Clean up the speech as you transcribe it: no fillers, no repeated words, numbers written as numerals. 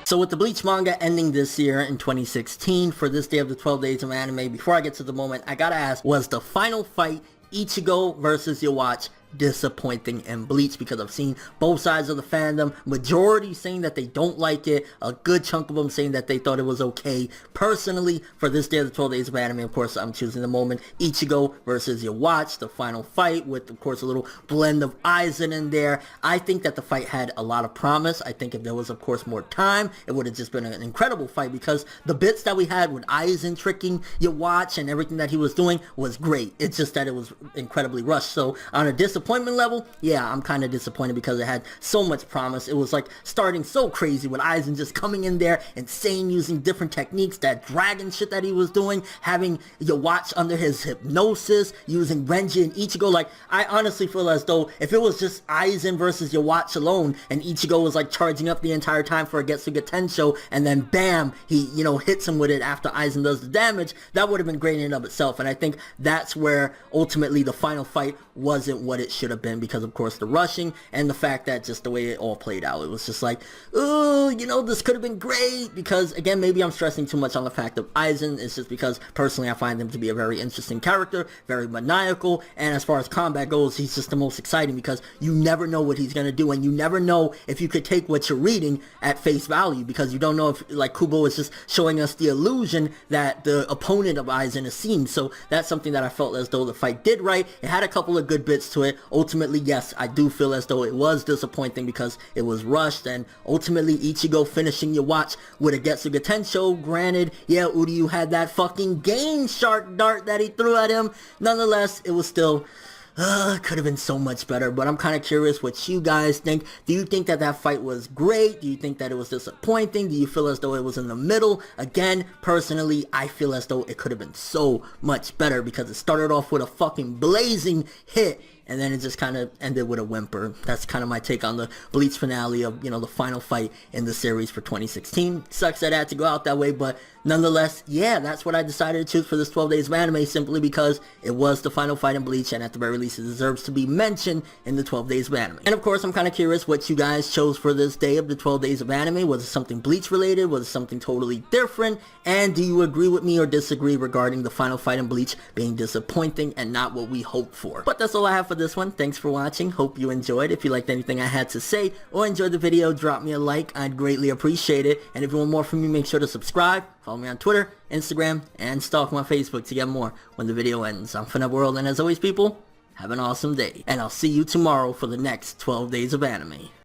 So with the Bleach manga ending this year in 2016, for this day of the 12 days of anime, before I get to the moment, I gotta ask, was the final fight Ichigo versus Yhwach disappointing in Bleach? Because I've seen both sides of the fandom, majority saying that they don't like it, a good chunk of them saying that they thought it was okay. Personally, for this day of the 12 days of anime, of course, I'm choosing the moment Ichigo versus Yhwach, the final fight, with of course a little blend of Aizen in there. I think that the fight had a lot of promise. I think if there was of course more time, it would have just been an incredible fight, because the bits that we had with Aizen tricking Yhwach and everything that he was doing was great. It's just that it was incredibly rushed. So on a disappointment level, yeah, I'm kind of disappointed because it had so much promise. It was like starting so crazy with Aizen just coming in there, insane, using different techniques, that dragon shit that he was doing, having Yhwach under his hypnosis, using Renji and Ichigo. Like, I honestly feel as though if it was just Aizen versus Yhwach alone and Ichigo was like charging up the entire time for a Getsuga Tensho, and then bam, he, you know, hits him with it after Aizen does the damage, that would have been great in and of itself. And I think that's where ultimately the final fight wasn't what it should have been, because of course the rushing and the fact that just the way it all played out, it was just like, ooh, you know, this could have been great. Because again, maybe I'm stressing too much on the fact of Aizen. It's just because personally I find him to be a very interesting character, very maniacal, and as far as combat goes, he's just the most exciting, because you never know what he's gonna do, and you never know if you could take what you're reading at face value, because you don't know if, like, Kubo is just showing us the illusion that the opponent of Aizen is seeing. So that's something that I felt as though the fight did right. It had a couple of good bits to it. Ultimately, yes, I do feel as though it was disappointing because it was rushed, and ultimately Ichigo finishing Yhwach with a Getsuga Tensho. Granted, yeah, Uryu had that fucking game shark dart that he threw at him. Nonetheless, it was still could have been so much better. But I'm kind of curious what you guys think. Do you think that that fight was great? Do you think that it was disappointing? Do you feel as though it was in the middle? Again, personally, I feel as though it could have been so much better, because it started off with a fucking blazing hit, and then it just kind of ended with a whimper. That's kind of my take on the Bleach finale of, you know, the final fight in the series for 2016. Sucks that it had to go out that way, but nonetheless, yeah, that's what I decided to choose for this 12 days of anime, simply because it was the final fight in Bleach, and at the very least it deserves to be mentioned in the 12 days of anime. And of course, I'm kind of curious what you guys chose for this day of the 12 days of anime. Was it something Bleach related? Was it something totally different? And do you agree with me or disagree regarding the final fight in Bleach being disappointing and not what we hoped for? But that's all I have for this one. Thanks for watching. Hope you enjoyed. If you liked anything I had to say or enjoyed the video, drop me a like. I'd greatly appreciate it. And if you want more from me, make sure to subscribe, follow me on Twitter, Instagram, and stalk my Facebook to get more when the video ends. I'm ForneverWorld, and as always, people, have an awesome day. And I'll see you tomorrow for the next 12 days of anime.